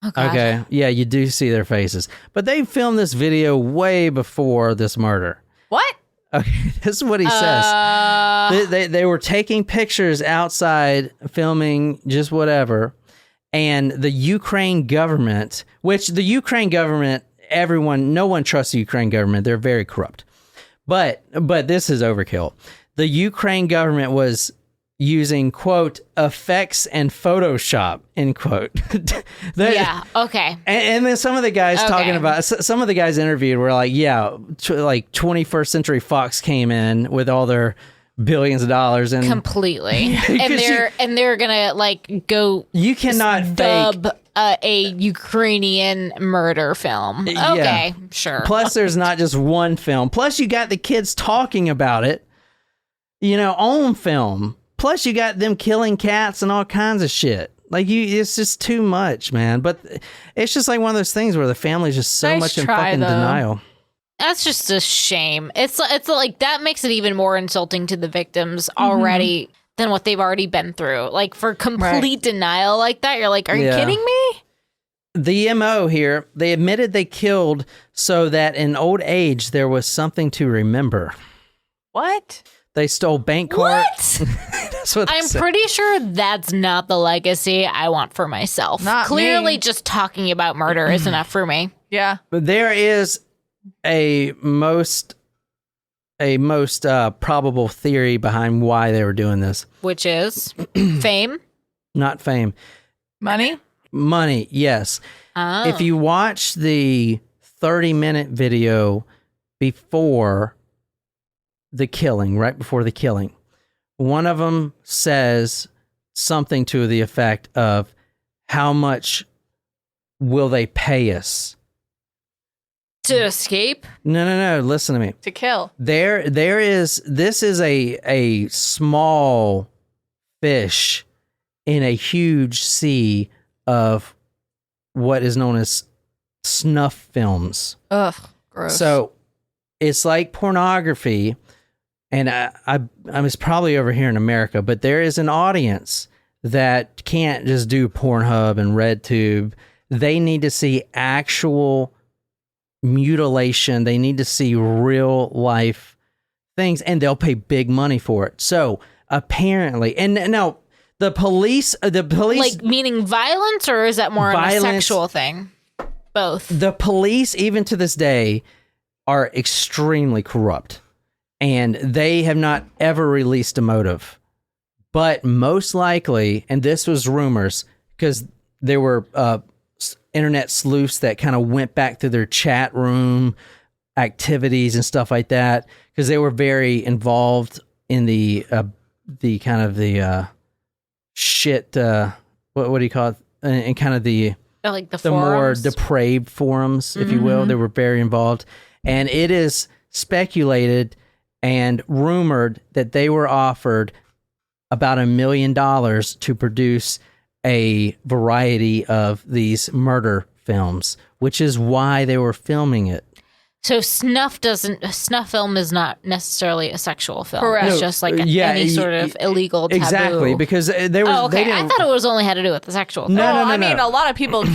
Speaker 1: Oh, God.
Speaker 2: Okay, yeah, you do see their faces. But they filmed this video way before this murder.
Speaker 3: What?
Speaker 2: Okay, this is what he says. They were taking pictures outside, filming just whatever, and the Ukraine government, no one trusts the Ukraine government. They're very corrupt. But this is overkill. The Ukraine government was using, quote, effects and Photoshop, end quote.
Speaker 1: Yeah, okay.
Speaker 2: And then some of the guys talking about, some of the guys interviewed were like, yeah, like 21st Century Fox came in with all their billions of dollars and
Speaker 1: completely. and they're gonna like go.
Speaker 2: You cannot
Speaker 1: dub
Speaker 2: fake
Speaker 1: a Ukrainian murder film. Okay, sure.
Speaker 2: Plus, there's not just one film. Plus, you got the kids talking about it, on film. Plus, you got them killing cats and all kinds of shit. Like, it's just too much, man. But it's just like one of those things where the family's just so much in fucking denial.
Speaker 1: That's just a shame. It's like that makes it even more insulting to the victims already than what they've already been through. Like, for complete denial like that, you're like, are you kidding me?
Speaker 2: The MO here, they admitted they killed so that in old age there was something to remember.
Speaker 3: What?
Speaker 2: They stole bank cards. That's what
Speaker 1: I'm pretty sure that's not the legacy I want for myself. Clearly, just talking about murder is enough for me.
Speaker 3: Yeah.
Speaker 2: But there is a most probable theory behind why they were doing this.
Speaker 1: Which is fame?
Speaker 2: Not fame.
Speaker 3: Money?
Speaker 2: Money, yes.
Speaker 1: Oh.
Speaker 2: If you watch the 30-minute video before the killing, right before the killing, one of them says something to the effect of, how much will they pay us
Speaker 1: To escape?
Speaker 2: No. Listen to me.
Speaker 3: To kill.
Speaker 2: This is a small fish in a huge sea of what is known as snuff films.
Speaker 3: Ugh, gross.
Speaker 2: So it's like pornography, and I was probably over here in America, but there is an audience that can't just do Pornhub and RedTube. They need to see actual mutilation. They need to see real life things, and they'll pay big money for it. So apparently, and now the police,
Speaker 1: Like, meaning violence, or is that more of a sexual thing? Both.
Speaker 2: The police, even to this day, are extremely corrupt, and they have not ever released a motive. But most likely, and this was rumors, because there were internet sleuths that kind of went back to their chat room activities and stuff like that, because they were very involved in the kind of the shit. What do you call it? And kind of the
Speaker 1: Like the
Speaker 2: more
Speaker 1: forums?
Speaker 2: depraved forums, if you will. They were very involved, and it is speculated and rumored that they were offered about $1 million to produce a variety of these murder films, which is why they were filming it.
Speaker 1: So snuff film is not necessarily a sexual film.
Speaker 3: Correct.
Speaker 1: It's just like any sort of illegal taboo.
Speaker 2: Exactly, because they were.
Speaker 1: Oh, okay.
Speaker 2: They didn't,
Speaker 1: I thought it was only had to do with the sexual thing.
Speaker 2: No,
Speaker 3: I mean, a lot of people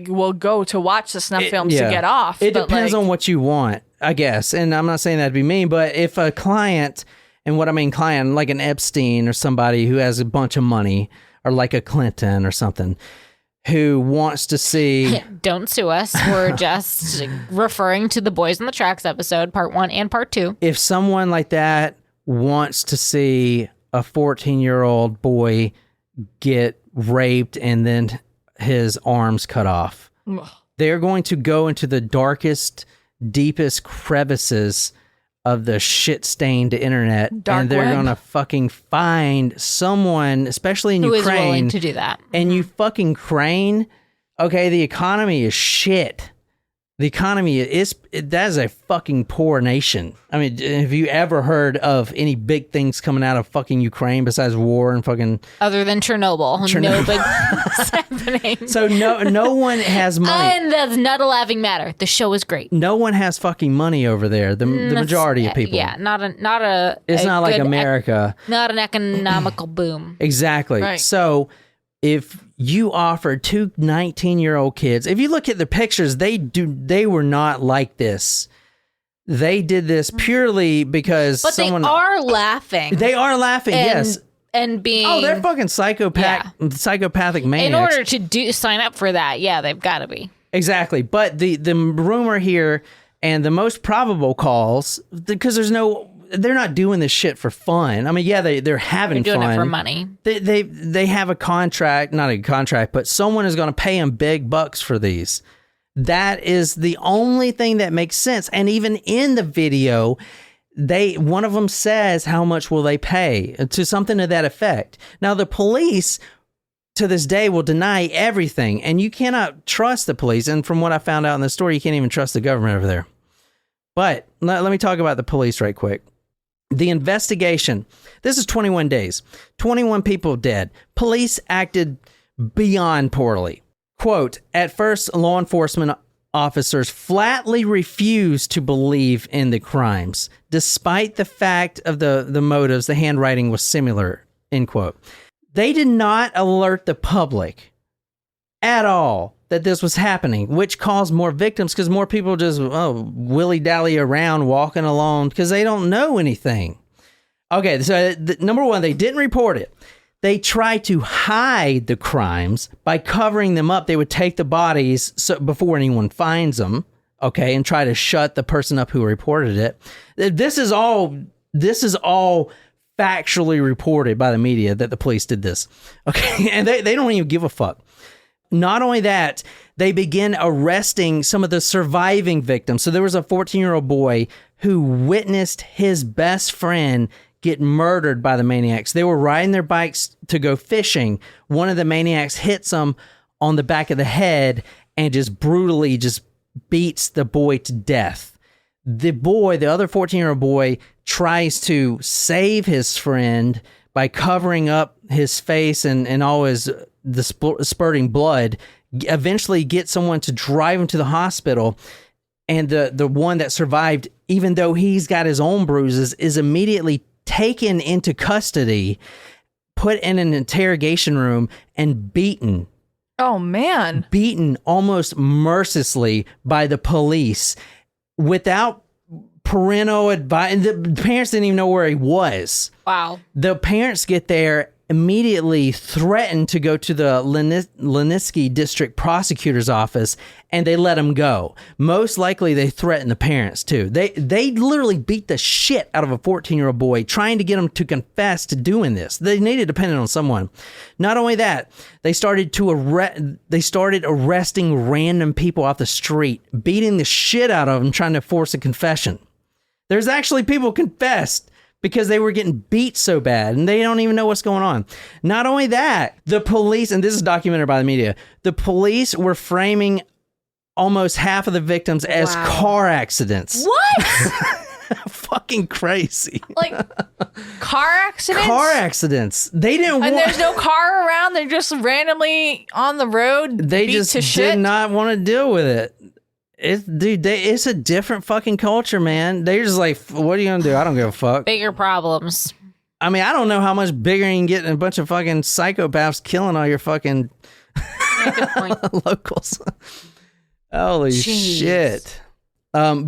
Speaker 3: will go to watch the snuff films to get off.
Speaker 2: It
Speaker 3: but
Speaker 2: depends on what you want, I guess. And I'm not saying that to be mean, but if a client, and what I mean client, like an Epstein or somebody who has a bunch of money, or like a Clinton or something, who wants to see...
Speaker 1: Don't sue us. We're just referring to the Boys on the Tracks episode, part 1 and part 2.
Speaker 2: If someone like that wants to see a 14-year-old boy get raped and then his arms cut off, they're going to go into the darkest, deepest crevices of the shit-stained internet,
Speaker 3: Dark
Speaker 2: and they're
Speaker 3: web.
Speaker 2: gonna fucking find someone, especially in
Speaker 1: Who is
Speaker 2: Ukraine,
Speaker 1: willing to do that.
Speaker 2: and you fucking Ukraine. Okay, the economy is shit. The economy is that is a fucking poor nation. I mean, have you ever heard of any big things coming out of fucking Ukraine besides war and fucking?
Speaker 1: Other than Chernobyl. No big things happening.
Speaker 2: So no one has money.
Speaker 1: And that's not a laughing matter. The show is great.
Speaker 2: No one has fucking money over there. The majority of people.
Speaker 1: Yeah, not a.
Speaker 2: It's
Speaker 1: a
Speaker 2: not like
Speaker 1: good
Speaker 2: America.
Speaker 1: not an economical boom.
Speaker 2: Exactly.
Speaker 3: Right.
Speaker 2: So if you offer two 19-year-old kids, if you look at the pictures, they were not like this. They did this purely because
Speaker 1: But
Speaker 2: someone...
Speaker 1: they are laughing.
Speaker 2: They are laughing, yes.
Speaker 1: And being...
Speaker 2: Oh, they're fucking psychopathic maniacs.
Speaker 1: In order to sign up for that, yeah, they've got to be.
Speaker 2: Exactly. But the rumor here and the most probable cause, because they're not doing this shit for fun. I mean, yeah, they're having
Speaker 1: They're doing
Speaker 2: fun.
Speaker 1: it for money.
Speaker 2: They have a contract, not a contract, but someone is going to pay them big bucks for these. That is the only thing that makes sense. And even in the video, one of them says how much will they pay, to something to that effect. Now the police to this day will deny everything, and you cannot trust the police. And from what I found out in the story, you can't even trust the government over there. But let me talk about the police right quick. The investigation. This is 21 days. 21 people dead. Police acted beyond poorly. Quote, at first, law enforcement officers flatly refused to believe in the crimes, despite the fact of the motives. The handwriting was similar, end quote. They did not alert the public at all that this was happening, which caused more victims because more people just willy-dally around walking along because they don't know anything. Okay, so number one, they didn't report it. They tried to hide the crimes by covering them up. They would take the bodies before anyone finds them, okay, and try to shut the person up who reported it. This is all factually reported by the media that the police did this, okay, and they don't even give a fuck. Not only that, they begin arresting some of the surviving victims. So there was a 14-year-old boy who witnessed his best friend get murdered by the maniacs. They were riding their bikes to go fishing. One of the maniacs hits them on the back of the head and just brutally just beats the boy to death. The other 14-year-old boy, tries to save his friend by covering up his face and all the spurting blood, eventually get someone to drive him to the hospital. And the one that survived, even though he's got his own bruises, is immediately taken into custody, put in an interrogation room, and beaten.
Speaker 3: Oh, man.
Speaker 2: Beaten almost mercilessly by the police without parental advice. The parents didn't even know where he was.
Speaker 1: Wow.
Speaker 2: The parents get there, immediately threatened to go to the Lenitsky district prosecutor's office, and they let him go. Most likely they threatened the parents too. They literally beat the shit out of a 14-year-old boy, trying to get him to confess to doing this. They needed to depend on someone. Not only that, they started arresting random people off the street, beating the shit out of them, trying to force a confession. There's actually people confessed because they were getting beat so bad and they don't even know what's going on. Not only that, the police, and this is documented by the media, the police were framing almost half of the victims as car accidents.
Speaker 1: What?
Speaker 2: Fucking crazy.
Speaker 3: Like car accidents?
Speaker 2: Car accidents. They didn't
Speaker 3: And there's no car around. They're just randomly on the road.
Speaker 2: They
Speaker 3: beat
Speaker 2: just
Speaker 3: to
Speaker 2: did
Speaker 3: shit.
Speaker 2: not want to deal with it. It's a different fucking culture, man. They're just like, what are you gonna do? I don't give a fuck.
Speaker 1: Bigger problems.
Speaker 2: I mean, I don't know how much bigger you can get than a bunch of fucking psychopaths killing all your fucking
Speaker 1: Good point.
Speaker 2: locals. Holy
Speaker 1: Jeez.
Speaker 2: shit.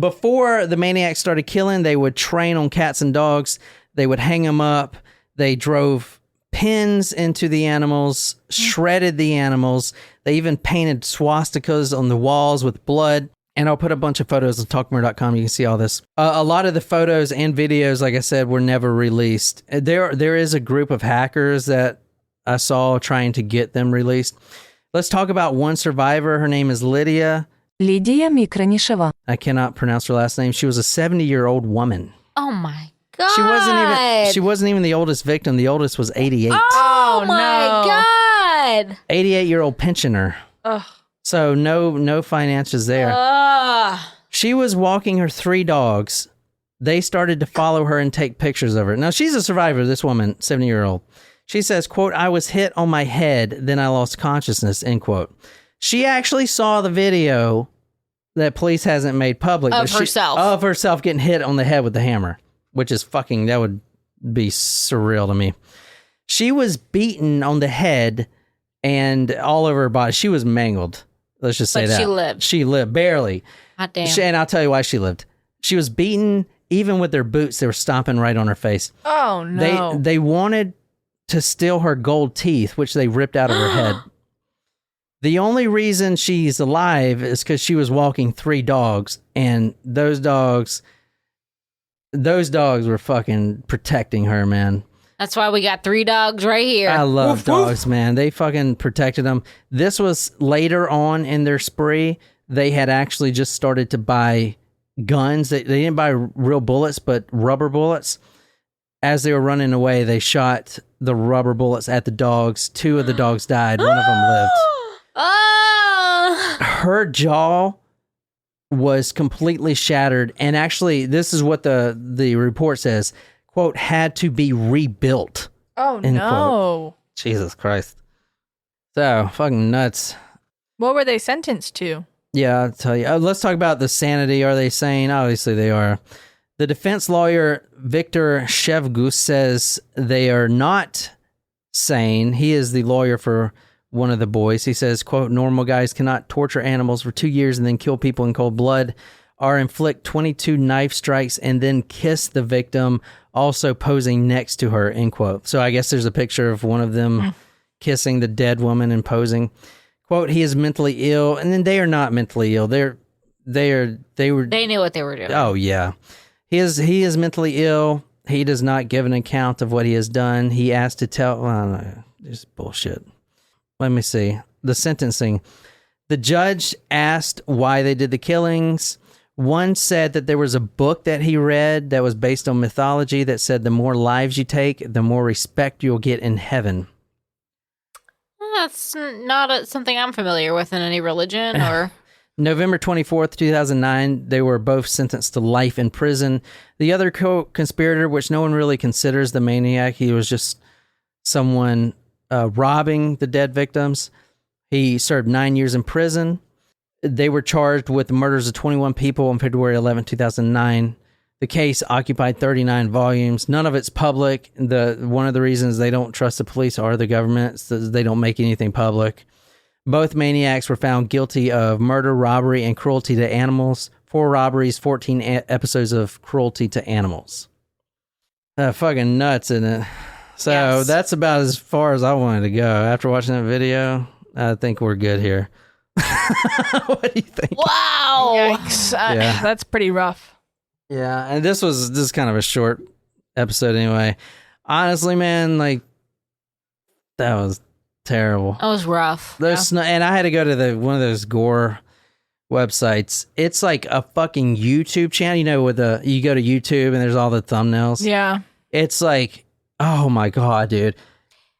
Speaker 2: Before the maniacs started killing, they would train on cats and dogs. They would hang them up. They drove pins into the animals, shredded the animals. They even painted swastikas on the walls with blood. And I'll put a bunch of photos on talkmore.com. You can see all this. A lot of the photos and videos, like I said, were never released. There is a group of hackers that I saw trying to get them released. Let's talk about one survivor. Her name is Lydia.
Speaker 4: Лідія Мікранішева.
Speaker 2: I cannot pronounce her last name. She was a 70-year-old woman.
Speaker 1: Oh my god.
Speaker 2: She wasn't even the oldest victim. The oldest was 88.
Speaker 1: Oh my
Speaker 3: no.
Speaker 1: god.
Speaker 2: 88-year-old pensioner.
Speaker 3: Ugh.
Speaker 2: So no finances there. She was walking her 3 dogs. They started to follow her and take pictures of her. Now, she's a survivor, this woman, 70-year-old. She says, quote, "I was hit on my head, then I lost consciousness," end quote. She actually saw the video that police hasn't made public.
Speaker 1: Of herself.
Speaker 2: Of herself getting hit on the head with the hammer, which is fucking, that would be surreal to me. She was beaten on the head and all over her body. She was mangled. Let's just say
Speaker 1: But
Speaker 2: that.
Speaker 1: she lived.
Speaker 2: She lived, barely.
Speaker 1: Hot damn.
Speaker 2: And I'll tell you why she lived. She was beaten, even with their boots, they were stomping right on her face.
Speaker 3: Oh, no.
Speaker 2: They wanted to steal her gold teeth, which they ripped out of her head. The only reason she's alive is because she was walking 3 dogs, and those dogs were fucking protecting her, man.
Speaker 1: That's why we got 3 dogs right here.
Speaker 2: I love dogs, man. They fucking protected them. This was later on in their spree. They had actually just started to buy guns. They didn't buy real bullets, but rubber bullets. As they were running away, they shot the rubber bullets at the dogs. 2 of the dogs died. One of them lived.
Speaker 1: Oh.
Speaker 2: Her jaw was completely shattered. And actually, this is what the report says. Quote, "had to be rebuilt."
Speaker 3: Oh,
Speaker 2: end
Speaker 3: no.
Speaker 2: quote. Jesus Christ. So, fucking nuts.
Speaker 3: What were they sentenced to?
Speaker 2: Yeah, I'll tell you. Let's talk about the sanity. Are they sane? Obviously, they are. The defense lawyer, Viktor Shevgus, says they are not sane. He is the lawyer for one of the boys. He says, quote, "Normal guys cannot torture animals for 2 years and then kill people in cold blood, or inflict 22 knife strikes and then kiss the victim, also posing next to her," end quote. So I guess there's a picture of one of them kissing the dead woman and posing. Quote, "He is mentally ill," and then they are not mentally ill. They
Speaker 1: They knew what they were doing.
Speaker 2: Oh yeah. He is mentally ill. He does not give an account of what he has done. He asked to tell, well, no, this is bullshit. Let me see. The sentencing. The judge asked why they did the killings. One said that there was a book that he read that was based on mythology that said the more lives you take, the more respect you'll get in heaven.
Speaker 1: That's not something I'm familiar with in any religion or...
Speaker 2: November 24th, 2009, they were both sentenced to life in prison. The other co-conspirator, which no one really considers the maniac, he was just someone robbing the dead victims. He served 9 years in prison. They were charged with the murders of 21 people on February 11, 2009. The case occupied 39 volumes. None of it's public. One of the reasons they don't trust the police or the government is they don't make anything public. Both maniacs were found guilty of murder, robbery, and cruelty to animals. 4 robberies, 14 episodes of cruelty to animals. Fucking nuts, isn't it? So that's about as far as I wanted to go. After watching that video, I think we're good here. What do you think?
Speaker 3: Wow. Yikes.
Speaker 2: Yeah.
Speaker 3: That's pretty rough.
Speaker 2: Yeah, and this is kind of a short episode anyway. Honestly, man, like, that was terrible.
Speaker 1: That was rough.
Speaker 2: And I had to go to one of those gore websites. It's like a fucking YouTube channel, you know, you go to YouTube and there's all the thumbnails.
Speaker 3: Yeah.
Speaker 2: It's like, oh my God, dude.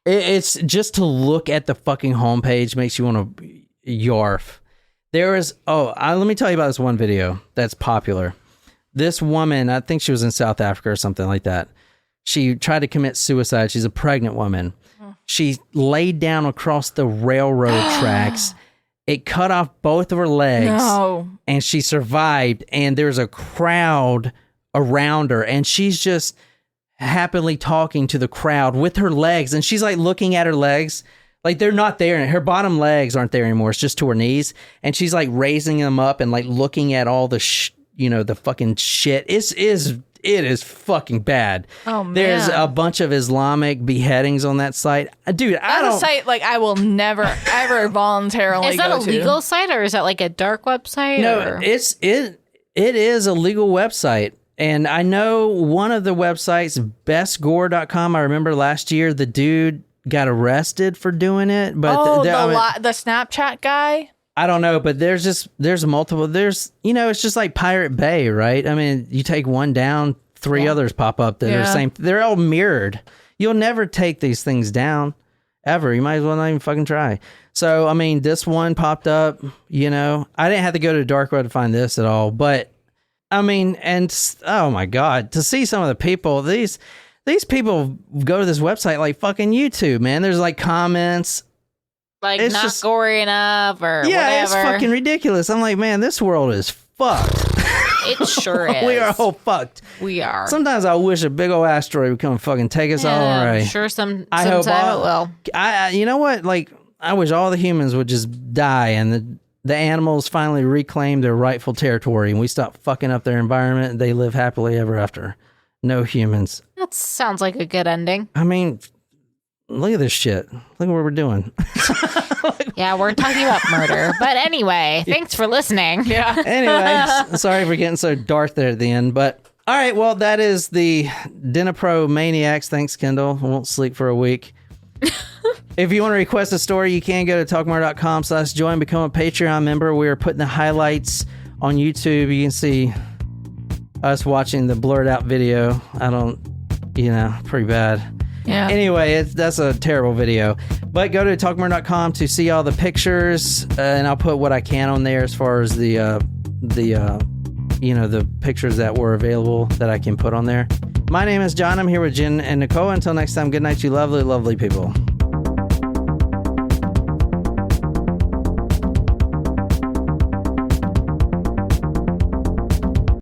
Speaker 2: It's just to look at the fucking homepage makes you want to yarf. Let me tell you about this one video that's popular. This woman, I think she was in South Africa or something like that. She tried to commit suicide. She's a pregnant woman. She laid down across the railroad tracks. It cut off both of her legs.
Speaker 3: No.
Speaker 2: And she survived. And there's a crowd around her. And she's just happily talking to the crowd with her legs. And she's like looking at her legs. Like they're not there. Her bottom legs aren't there anymore. It's just to her knees. And she's like raising them up and like looking at all the the fucking shit. It is fucking bad.
Speaker 3: Oh, man.
Speaker 2: There's a bunch of Islamic beheadings on that site. Dude,
Speaker 3: That's a site like I will never ever voluntarily
Speaker 1: Is that
Speaker 3: go
Speaker 1: a
Speaker 3: to.
Speaker 1: legal site or is that like a dark website?
Speaker 2: No,
Speaker 1: or?
Speaker 2: it is a legal website. And I know one of the websites, bestgore.com, I remember last year the dude got arrested for doing it. But
Speaker 3: the Snapchat guy?
Speaker 2: I don't know, but there's multiple. It's just like Pirate Bay, right? I mean, you take one down, 3 others pop up that are the same. They're all mirrored. You'll never take these things down, ever. You might as well not even fucking try. So, I mean, this one popped up, I didn't have to go to dark web to find this at all. But, I mean, and, oh my God, to see some of the people, these people go to this website like fucking YouTube, man. There's like comments.
Speaker 1: Like
Speaker 2: it's
Speaker 1: not
Speaker 2: just
Speaker 1: gory enough or whatever.
Speaker 2: It's fucking ridiculous. I'm like, man, this world is fucked.
Speaker 1: It sure is.
Speaker 2: We are all fucked.
Speaker 1: We are.
Speaker 2: Sometimes I wish a big old asteroid would come and fucking take us all away.
Speaker 1: I'm sure sometime
Speaker 2: it
Speaker 1: will.
Speaker 2: You know what? Like, I wish all the humans would just die and the animals finally reclaim their rightful territory and we stop fucking up their environment and they live happily ever after. No humans.
Speaker 1: That sounds like a good ending.
Speaker 2: I mean, look at this shit. Look at what we're doing.
Speaker 1: Yeah, we're talking about murder. But anyway, thanks for listening.
Speaker 3: Yeah.
Speaker 2: Anyways, sorry for getting so dark there at the end. But all right, well, that is the Dnepropetrovsk Maniacs. Thanks, Kendall. I won't sleep for a week. If you want to request a story, you can go to talkmore.com/join, become a Patreon member. We are putting the highlights on YouTube. You can see us watching the blurred out video. Pretty bad.
Speaker 3: Yeah.
Speaker 2: Anyway, that's a terrible video. But go to talkmore.com to see all the pictures, and I'll put what I can on there as far as the pictures that were available that I can put on there. My name is John. I'm here with Jen and Nicole. Until next time, good night, you lovely, lovely people.